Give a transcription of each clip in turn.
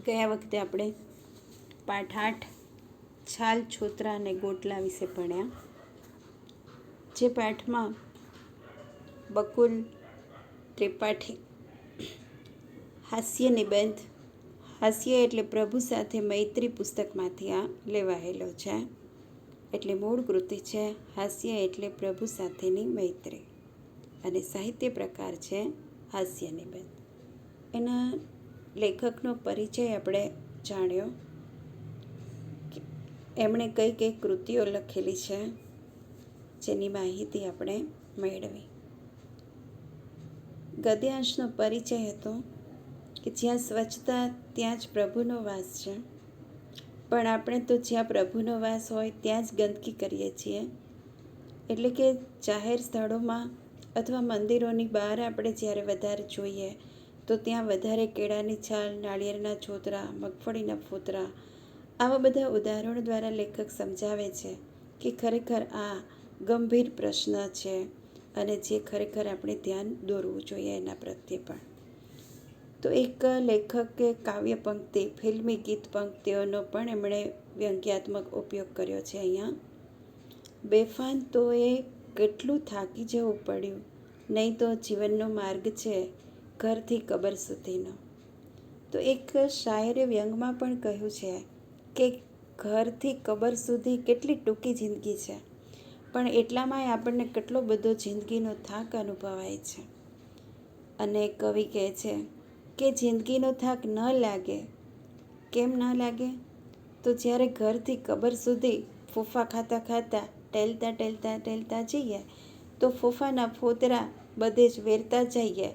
ગયા વખતે આપણે પાઠ 8 છાલ, છોતરા અને ગોટલા વિશે ભણ્યા. જે પાઠમાં બકુલ ત્રિપાઠી હાસ્ય નિબંધ, હાસ્ય એટલે પ્રભુ સાથે મૈત્રી પુસ્તકમાંથી આ લેવાયેલો છે. એટલે મૂળ કૃતિ છે હાસ્ય એટલે પ્રભુ સાથેની મૈત્રી, અને સાહિત્ય પ્રકાર છે હાસ્ય નિબંધ. એના લેખકનો પરિચય આપણે જાણ્યો, એમણે કઈ કઈ કૃતિઓ લખેલી છે જેની માહિતી આપણે મેળવી. ગદ્યાંશનો પરિચય હતો કે જ્યાં સ્વચ્છતા ત્યાં જ પ્રભુનો વાસ છે, પણ આપણે તો જ્યાં પ્રભુનો વાસ હોય ત્યાં જ ગંદકી કરીએ છીએ. એટલે કે જાહેર સ્થળોમાં અથવા મંદિરોની બહાર આપણે જ્યારે વધારે જોઈએ તો ત્યાં વધારે કેળાની છાલ, નાળિયેરના છોતરા, મગફળીના ફોતરા, આવા બધા ઉદાહરણો દ્વારા લેખક સમજાવે છે કે ખરેખર આ ગંભીર પ્રશ્ન છે અને જે ખરેખર આપણે ધ્યાન દોરવું જોઈએ એના પ્રત્યે પણ. તો એક લેખકે કાવ્ય પંક્તિ, ફિલ્મી ગીત પંક્તિઓનો પણ એમણે વ્યંગ્યાત્મક ઉપયોગ કર્યો છે અહીંયા. બેફાન તો એ કેટલું થાકી જવું પડ્યું, નહીં તો જીવનનો માર્ગ છે ઘરથી કબર સુધીનો. તો એક શાયરે વ્યંગમાં પણ કહ્યું છે કે ઘરથી કબર સુધી કેટલી ટૂંકી જિંદગી છે, પણ એટલામાંય આપણને કેટલો બધો જિંદગીનો થાક અનુભવાય છે. અને કવિ કહે છે કે જિંદગીનો થાક ન લાગે. કેમ ન લાગે? તો જ્યારે ઘરથી કબર સુધી ફૂફા ખાતા ખાતા ટેલતા જઈએ તો ફૂફાના ફોતરા બધે જ વેરતા જઈએ,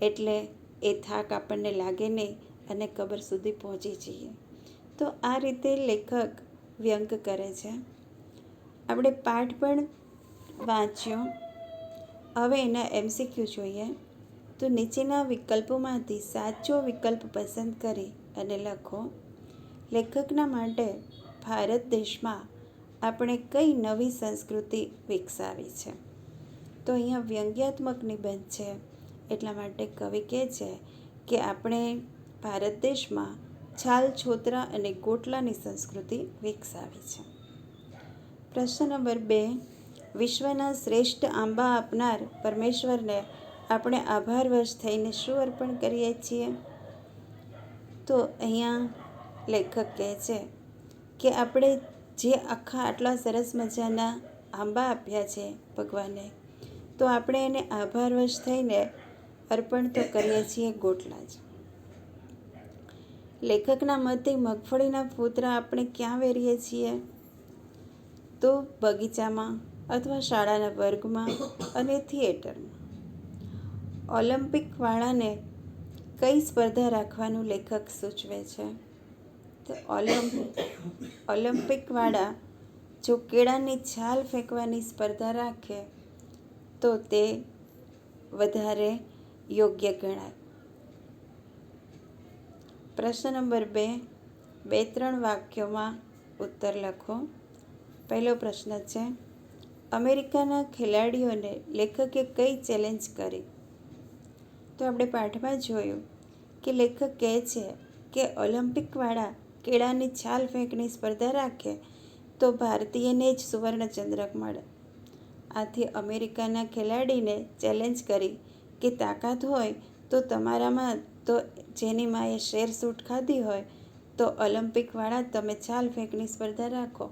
એટલે એ થાક આપણને લાગે નહીં અને કબર સુધી પહોંચી જઈએ. તો આ રીતે લેખક વ્યંગ કરે છે. આપણે પાઠ પણ વાંચ્યો. હવે એના MCQ જોઈએ. તો નીચેના વિકલ્પોમાંથી સાચો વિકલ્પ પસંદ કરી અને લખો. લેખકના માટે ભારત દેશમાં આપણે કઈ નવી સંસ્કૃતિ વિકસાવી છે? તો અહીંયા વ્યંગ્યાત્મક નિબંધ છે, એટલા માટે કવિ કહે છે કે આપણે ભારત દેશમાં છાલ, છોતરા અને ગોટલાની સંસ્કૃતિ વિકસાવી છે. પ્રશ્ન નંબર 2, વિશ્વના શ્રેષ્ઠ આંબા આપનાર પરમેશ્વરને આપણે આભારવશ થઈને શું અર્પણ કરીએ છીએ? તો અહીંયા લેખક કહે છે કે આપણે જે આટલા સરસ મજાના આંબા આપ્યા છે ભગવાને, તો આપણે એને આભારવશ થઈને અર્પણ તો કરીએ છીએ ગોટલા જ. લેખકના મતે મગફળીના ફોતરા આપણે ક્યાં વેરીએ છીએ? તો બગીચામાં અથવા શાળાના વર્ગમાં અને થિયેટરમાં. ઓલિમ્પિકવાળાને કઈ સ્પર્ધા રાખવાનું લેખક સૂચવે છે? તો ઓલિમ્પિકવાળા જો કેળાની છાલ ફેંકવાની સ્પર્ધા રાખે તો તે વધારે યોગ્ય ગણાય. પ્રશ્ન નંબર 2, 2-3 વાક્યોમાં ઉત્તર લખો. પહેલો પ્રશ્ન છે, અમેરિકાના ખેલાડીઓને લેખકે કઈ ચેલેન્જ કરી? તો આપણે પાઠમાં જોયું કે લેખક કહે છે કે ઓલિમ્પિકવાળા કેળાની છાલ ફેંકની સ્પર્ધા રાખે તો ભારતીયને જ સુવર્ણચંદ્રક મળે. આથી અમેરિકાના ખેલાડીને ચેલેન્જ કરી કે તાકાત હોય તો તમારામાં, તો જેની માએ શેર સૂટ ખાધી હોય તો ઓલિમ્પિકવાળા તમે છાલ ફેંકની સ્પર્ધા રાખો.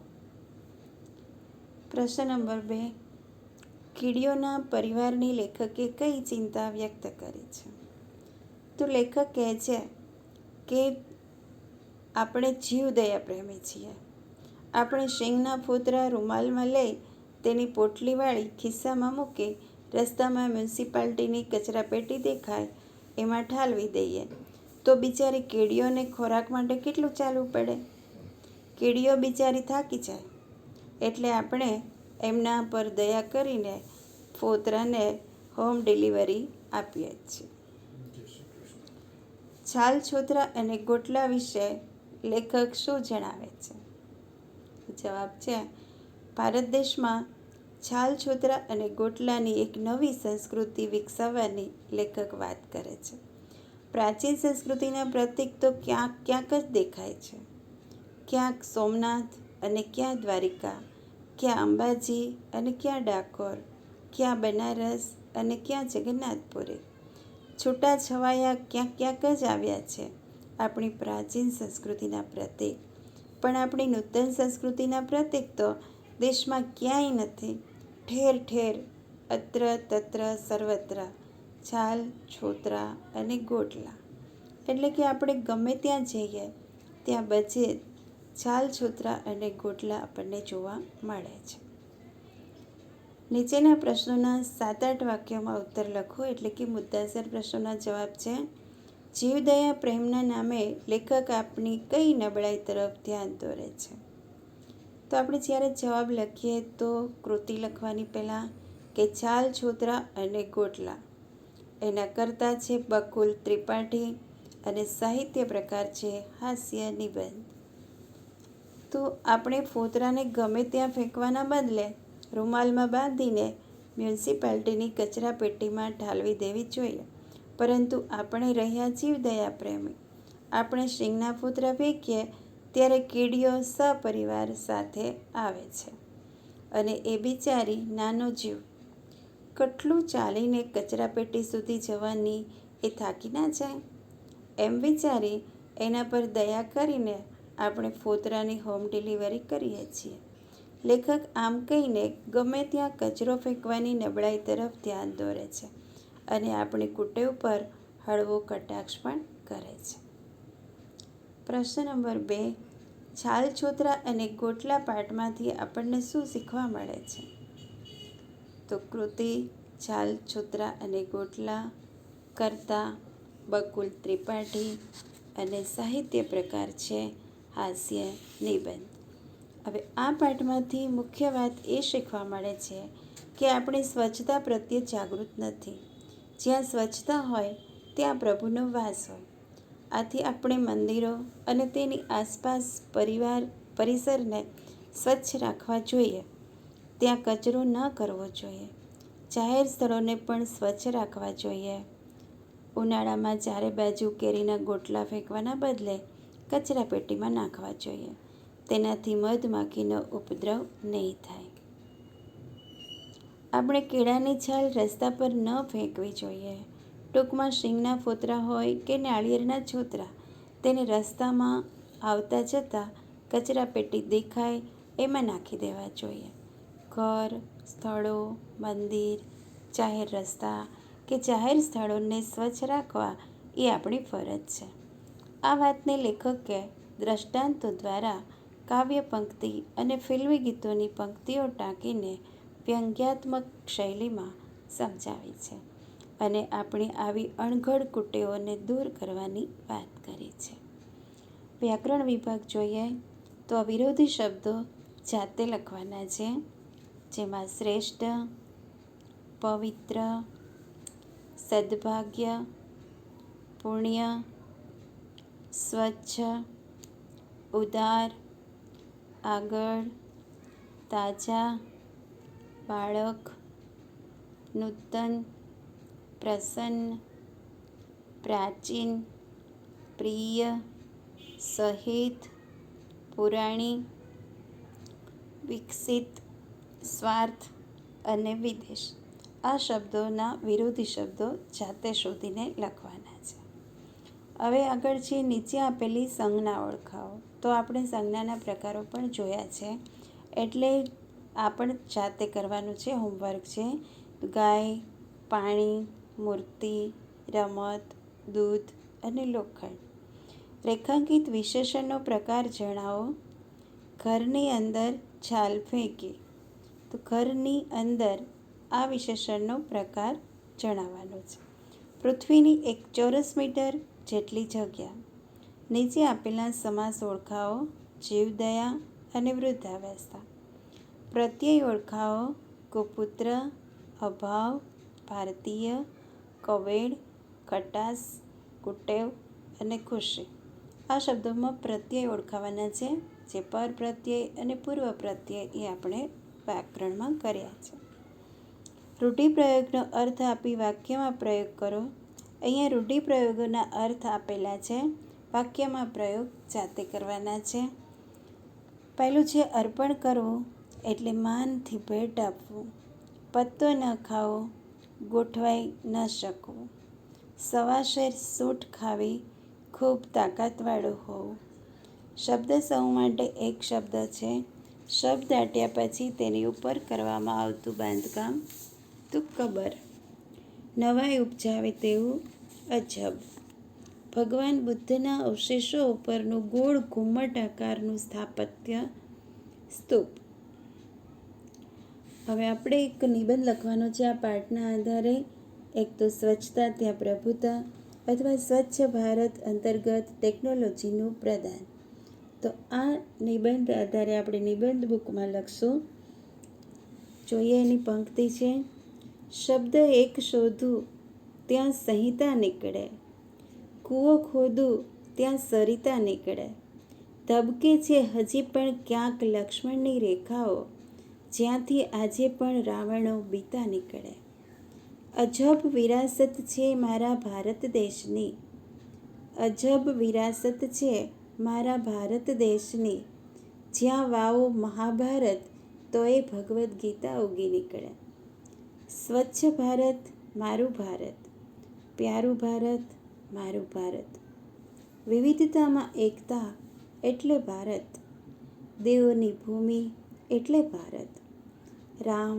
પ્રશ્ન નંબર 2, કીડીઓના પરિવારની લેખકે કઈ ચિંતા વ્યક્ત કરી છે? તો લેખક કહે છે કે આપણે જીવદયા પ્રેમી છીએ. આપણે શીંગના ફોતરા રૂમાલમાં લઈ તેની પોટલી વાળી ખિસ્સામાં મૂકી રસ્તામાં મ્યુનિસિપાલિટીની કચરાપેટી દેખાય એમાં ઠાલવી દઈએ તો બિચારી કીડીઓને ખોરાક માટે કેટલું ચાલવું પડે? કીડીઓ બિચારી થાકી જાય, એટલે આપણે એમના પર દયા કરીને ફોતરાને હોમ ડિલિવરી આપીએ છીએ. છાલ, છોતરા અને ગોટલા વિશે લેખક શું જણાવે છે? જવાબ છે, ભારત દેશમાં છાલ, છોતરા અને ગોટલાની એક નવી સંસ્કૃતિ વિકસાવવાની લેખક વાત કરે છે. પ્રાચીન સંસ્કૃતિના પ્રતીક તો ક્યાંક ક્યાંક જ દેખાય છે. ક્યાંક સોમનાથ અને ક્યાં દ્વારિકા, ક્યાં અંબાજી અને ક્યાં ડાકોર, ક્યાં બનારસ અને ક્યાં જગન્નાથપુરી. છૂટાછવાયા ક્યાંક ક્યાંક જ આવ્યા છે આપણી પ્રાચીન સંસ્કૃતિના પ્રતીક. પણ આપણી નૂતન સંસ્કૃતિના પ્રતીક તો દેશમાં ક્યાંય નથી. ઠેર ઠેર, અત્ર તત્ર સર્વત્ર છાલ, છોતરા અને ગોટલા. એટલે કે આપણે ગમે ત્યાં જઈએ ત્યાં બધે છાલ, છોતરા અને ગોટલા આપણને જોવા મળે છે. નીચેના પ્રશ્નોના 7-8 વાક્યોમાં ઉત્તર લખો. એટલે કે મુદ્દાસર પ્રશ્નોના જવાબ છે. જીવદયા પ્રેમના નામે લેખક આપની કઈ નબળાઈ તરફ ધ્યાન દોરે છે? તો આપણે જ્યારે જવાબ લખીએ તો કૃતિ લખવાની પહેલાં કે છાલ, છોતરા અને ગોટલા. એના કર્તા છે બકુલ ત્રિપાઠી અને સાહિત્ય પ્રકાર છે હાસ્ય નિબંધ. તો આપણે ફોતરાને ગમે ત્યાં ફેંકવાના બદલે રૂમાલમાં બાંધીને મ્યુનિસિપાલિટીની કચરાપેટીમાં ઠાલવી દેવી જોઈએ. પરંતુ આપણે રહ્યા જીવદયા પ્રેમી. આપણે શીંગના ફોતરા ફેંકીએ ત્યારે કીડીઓ સપરિવાર સાથે આવે છે અને એ બિચારી નાનો જીવ કેટલું ચાલીને કચરાપેટી સુધી જવાની એ થાકી ના જાય? એમ વિચારી એના પર દયા કરીને આપણે ફોતરાની હોમ ડિલિવરી કરીએ છીએ. લેખક આમ કહીને ગમે ત્યાં કચરો ફેંકવાની નબળાઈ તરફ ધ્યાન દોરે છે અને આપણી કુટેવ પર હળવો કટાક્ષ પણ કરે છે. પ્રશ્ન નંબર 2. છાલ, છોતરા અને ગોટલા પાઠમાંથી આપણને શું શીખવા મળે છે? તો કૃતિ છાલ, છોતરા અને ગોટલા, કર્તા બકુલ ત્રિપાઠી અને સાહિત્ય પ્રકાર છે હાસ્ય નિબંધ. હવે આ પાઠમાંથી મુખ્ય વાત એ શીખવા મળે છે કે આપણે સ્વચ્છતા પ્રત્યે જાગૃત નથી. જ્યાં સ્વચ્છતા હોય ત્યાં પ્રભુનો વાસ હોય. આથી આપણે મંદિરો અને તેની આસપાસ પરિસરને સ્વચ્છ રાખવા જોઈએ. ત્યાં કચરો ન કરવો જોઈએ. જાહેર સ્થળોને પણ સ્વચ્છ રાખવા જોઈએ. ઉનાળામાં ચારે બાજુ કેરીના ગોટલા ફેંકવાના બદલે કચરાપેટીમાં નાખવા જોઈએ. તેનાથી મધમાખીનો ઉપદ્રવ નહીં થાય. આપણે કેળાની છાલ રસ્તા પર ન ફેંકવી જોઈએ. ટૂંકમાં શીંગના ફોતરા હોય કે નાળિયેરના છોતરા, તેને રસ્તામાં આવતા જતાં કચરાપેટી દેખાય એમાં નાખી દેવા જોઈએ. ઘર, સ્થળો, મંદિર, જાહેર રસ્તા કે જાહેર સ્થળોને સ્વચ્છ રાખવા એ આપણી ફરજ છે. આ વાતને લેખકે દ્રષ્ટાંતો દ્વારા કાવ્ય પંક્તિ અને ફિલ્મી ગીતોની પંક્તિઓ ટાંકીને વ્યંગ્યાત્મક શૈલીમાં સમજાવી છે અને આપણી આવી અણઘડ કુટેવોને દૂર કરવાની વાત કરી છે. વ્યાકરણ વિભાગ જોઈએ તો વિરોધી શબ્દો જાતે લખવાના છે, જેમાં શ્રેષ્ઠ, પવિત્ર, સદભાગ્ય, પુણ્ય, સ્વચ્છ, ઉદાર, આગળ, તાજા, બાળક, નૂતન, પ્રસન્ન, પ્રાચીન, પ્રિય, સહિત, પુરાણી, વિકસિત, સ્વાર્થ અને વિદેશ. આ શબ્દોના વિરોધી શબ્દો જાતે શોધીને લખવાના છે. હવે આગળ છે નીચે આપેલી સંજ્ઞા ઓળખાવો. તો આપણે સંજ્ઞાના પ્રકારો પણ જોયા છે, એટલે આ પણ જાતે કરવાનું છે, હોમવર્ક છે. ગાય, પાણી, મૂર્તિ, રમત, દૂધ અને લોખંડ. રેખાંકિત વિશેષણનો પ્રકાર જણાવો. ઘરની અંદર છાલ ફેંકી. તો ઘરની અંદર આ વિશેષણનો પ્રકાર જણાવવાનો છે. પૃથ્વીની 1 ચોરસ મીટર જેટલી જગ્યા. નીચે આપેલા સમાસ ઓળખાવો. જીવદયા અને વૃદ્ધાવસ્થા. પ્રત્યય ઓળખાવો. કુપુત્ર, અભાવ, ભારતીય, કવેળ, ખટાશ, કુટેવ અને ખુશી. આ શબ્દોમાં પ્રત્યય ઓળખાવાના છે, જે પરપ્રત્યય અને પૂર્વ પ્રત્યય એ આપણે વ્યાકરણમાં કર્યા છે. રૂઢિપ્રયોગનો અર્થ આપી વાક્યમાં પ્રયોગ કરો. અહીંયા રૂઢિપ્રયોગોના અર્થ આપેલા છે. વાક્યમાં પ્રયોગ જાતે કરવાના છે. પહેલું છે અર્પણ કરવું, એટલે માનથી ભેટ આપવું. પત્તો ન ખાવો, ગોઠવાઈ ન શકવું. સવાશેર સૂટ ખાવી, ખૂબ તાકાતવાળું હોવું. શબ્દ સમૂહ માટે એક શબ્દ છે. શબ્દ આટ્યા પછી તેની ઉપર કરવામાં આવતું બાંધકામ કબર. નવાઈ ઉપજાવે તેવું અજબ. ભગવાન બુદ્ધના અવશેષો ઉપરનું ગોળ ઘુમ્મટ આકારનું સ્થાપત્ય સ્તૂપ. હવે આપણે એક નિબંધ લખવાનો છે આ પાઠના આધારે. એક તો સ્વચ્છતા ત્યાં પ્રભુતા અથવા સ્વચ્છ ભારત અંતર્ગત ટેકનોલોજીનું પ્રદાન. તો આ નિબંધ આધારે આપણે નિબંધ બુકમાં લખશું. જોઈએ એની પંક્તિ છે. શબ્દ એક શોધું ત્યાં સંહિતા નીકળે. કૂવો ખોદું ત્યાં સરિતા નીકળે. ધબકે છે હજી પણ ક્યાંક લક્ષ્મણની રેખાઓ, જ્યાંથી આજે પણ રાવણો બીતા નીકળે. અજબ વિરાસત છે મારા ભારત દેશની. અજબ વિરાસત છે મારા ભારત દેશની. જ્યાં વાવો મહાભારત તો એ ભગવદ્ ગીતા ઉગી નીકળે. સ્વચ્છ ભારત મારું ભારત, પ્યારું ભારત મારું ભારત. વિવિધતામાં એકતા એટલે ભારત. દેવોની ભૂમિ એટલે ભારત. રામ,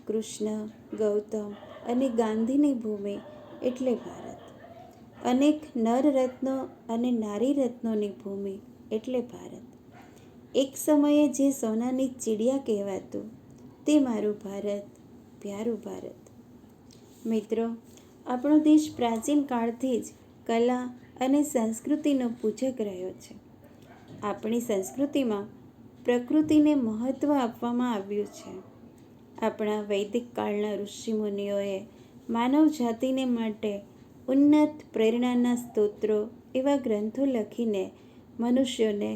કૃષ્ણ, ગૌતમ અને ગાંધીની ભૂમિ એટલે ભારત. અનેક નરરત્નો અને નારીરત્નોની ભૂમિ એટલે ભારત. એક સમયે જે સોનાની ચીડિયા કહેવાતું તે મારું ભારત, પ્યારું ભારત. મિત્રો, આપણો દેશ પ્રાચીન કાળથી જ કલા અને સંસ્કૃતિનો પૂજક રહ્યો છે. આપણી સંસ્કૃતિમાં પ્રકૃતિને મહત્ત્વ આપવામાં આવ્યું છે. આપણા વૈદિક કાળના ઋષિમુનિઓએ માનવ જાતિને માટે ઉન્નત પ્રેરણાના સ્તોત્રો એવા ગ્રંથો લખીને મનુષ્યોને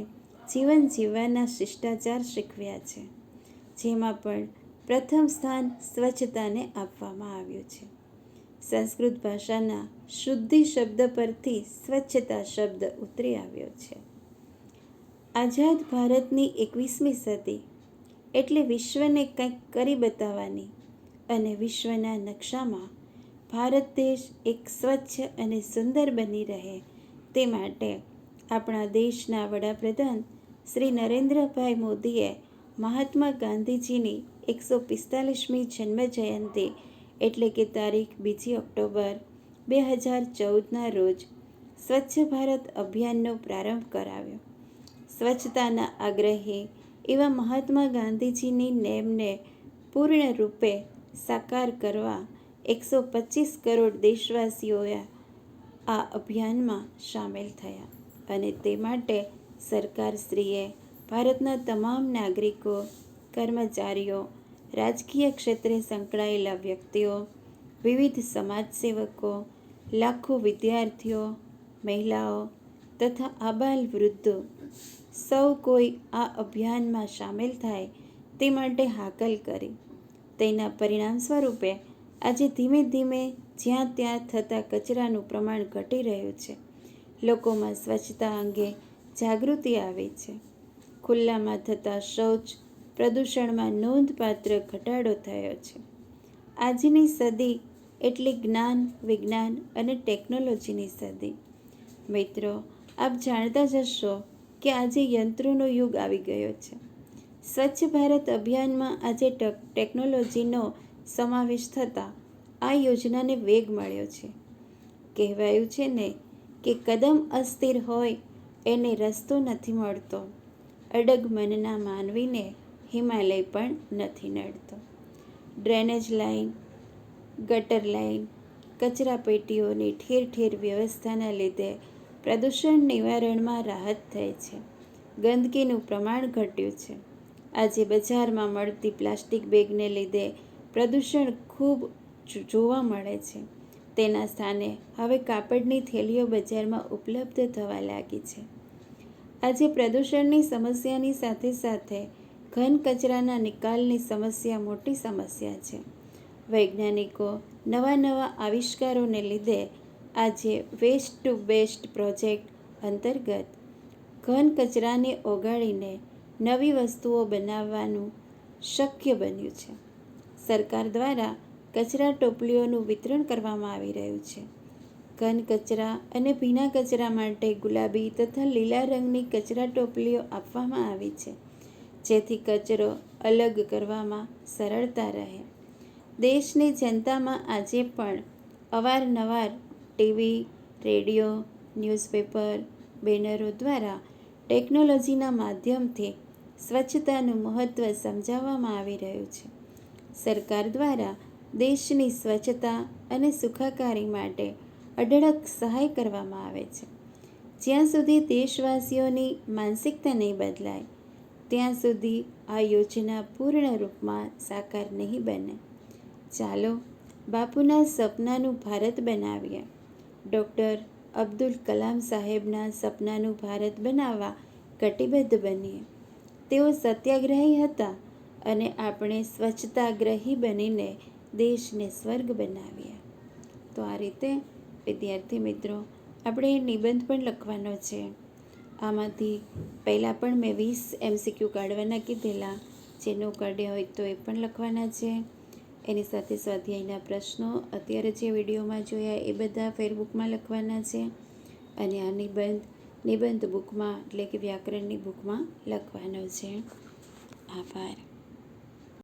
જીવન જીવવાના શિષ્ટાચાર શીખવ્યા છે. જેમાં પણ પ્રથમ સ્થાન સ્વચ્છતાને આપવામાં આવ્યું છે. સંસ્કૃત ભાષાના શુદ્ધિ શબ્દ પરથી સ્વચ્છતા શબ્દ ઉતરી આવ્યો છે. આઝાદ ભારતની 21મી સદી એટલે વિશ્વને કંઈક કરી બતાવવાની અને વિશ્વના નકશામાં ભારત દેશ એક સ્વચ્છ અને સુંદર બની રહે તે માટે આપણા દેશના વડાપ્રધાન શ્રી નરેન્દ્રભાઈ મોદીએ મહાત્મા ગાંધીજીની 145મી જન્મજયંતિ એટલે કે તારીખ 2 ઓક્ટોબર 2014ના રોજ સ્વચ્છ ભારત અભિયાનનો પ્રારંભ કરાવ્યો. સ્વચ્છતાના આગ્રહી એવા મહાત્મા ગાંધીજીની નેમને પૂર્ણ રૂપે સાકાર કરવા 125 કરોડ દેશવાસીઓએ આ અભિયાનમાં સામેલ થયા અને તે માટે સરકારશ્રીએ ભારતના તમામ નાગરિકો, કર્મચારીઓ, રાજકીય ક્ષેત્રે સંકળાયેલા વ્યક્તિઓ, વિવિધ સમાજસેવકો, લાખો વિદ્યાર્થીઓ, મહિલાઓ તથા આબાલ વૃદ્ધો સૌ કોઈ આ અભિયાનમાં સામેલ થાય તે માટે હાકલ કરી. તેના પરિણામ સ્વરૂપે આજે ધીમે ધીમે જ્યાં ત્યાં થતા કચરાનું પ્રમાણ ઘટી રહ્યું છે. લોકોમાં સ્વચ્છતા અંગે જાગૃતિ આવી છે. ખુલ્લામાં થતા શૌચ પ્રદૂષણમાં નોંધપાત્ર ઘટાડો થયો છે. આજની સદી એટલે જ્ઞાન, વિજ્ઞાન અને ટેકનોલોજીની સદી. મિત્રો, આપ જાણતા જ હશો કે આજે યંત્રોનો યુગ આવી ગયો છે. સ્વચ્છ ભારત અભિયાનમાં આજે ટેકનોલોજીનો સમાવેશ થતાં આ યોજનાને વેગ મળ્યો છે. કહેવાયું છે ને કે કદમ અસ્થિર હોય એને રસ્તો નથી મળતો. અડગ મનના માનવીને હિમાલય પણ નથી નડતો. ડ્રેનેજ લાઇન, ગટર લાઇન, કચરા પેટીઓની ઠેર ઠેર વ્યવસ્થાના લીધે પ્રદૂષણ નિવારણમાં રાહત થઈ છે. ગંદકીનું પ્રમાણ ઘટ્યું છે. આજે બજારમાં મળતી પ્લાસ્ટિક બેગને લીધે પ્રદૂષણ ખૂબ જોવા મળે છે. તેના સ્થાને હવે કાપડની થેલીઓ બજારમાં ઉપલબ્ધ થવા લાગી છે. આજે પ્રદૂષણની સમસ્યાની સાથે સાથે ઘન કચરાના નિકાલની સમસ્યા મોટી સમસ્યા છે. વૈજ્ઞાનિકો નવા નવા આવિષ્કારોને લીધે આજે વેસ્ટ ટુ બેસ્ટ પ્રોજેક્ટ અંતર્ગત ઘન કચરાને ઓગાળીને નવી વસ્તુઓ બનાવવાનું શક્ય બન્યું છે. સરકાર દ્વારા કચરા ટોપલીઓનું વિતરણ કરવામાં આવી રહ્યું છે. ઘન કચરા અને ભીના કચરા માટે ગુલાબી તથા લીલા રંગની કચરા ટોપલીઓ આપવામાં આવી છે, જેથી કચરો અલગ કરવામાં સરળતા રહે. દેશની જનતામાં આજે પણ અવારનવાર ટીવી, રેડિયો, ન્યૂઝપેપર, બેનરો દ્વારા ટેકનોલોજીના માધ્યમથી સ્વચ્છતાનું મહત્ત્વ સમજાવવામાં આવી રહ્યું છે. સરકાર દ્વારા દેશની સ્વચ્છતા અને સુખાકારી માટે અઢળક સહાય કરવામાં આવે છે. જ્યાં સુધી દેશવાસીઓની માનસિકતા નહીં બદલાય, ત્યાં સુધી આ યોજના પૂર્ણ રૂપમાં સાકાર નહીં બને. ચાલો બાપુના સપનાનું ભારત બનાવીએ. ડૉક્ટર અબ્દુલ કલામ સાહેબના સપનાનું ભારત બનાવવા કટિબદ્ધ બનીએ. તેઓ સત્યાગ્રહી હતા અને આપણે સ્વચ્છતાગ્રહી બનીને દેશને સ્વર્ગ બનાવીએ. તો આ રીતે વિદ્યાર્થી મિત્રો, આપણે નિબંધ પણ લખવાનો છે. આમાંથી પહેલાં પણ મેં 20 MCQ કાઢવાના કીધેલા, જે ન કાઢ્યા હોય તો એ પણ લખવાના છે. એની સાથે સ્વાધ્યાયના પ્રશ્નો અત્યારે જે વિડીયોમાં જોયા એ બધા ફેરબુકમાં લખવાના છે અને આ નિબંધ બુકમાં એટલે કે વ્યાકરણની બુકમાં લખવાનો છે. આભાર.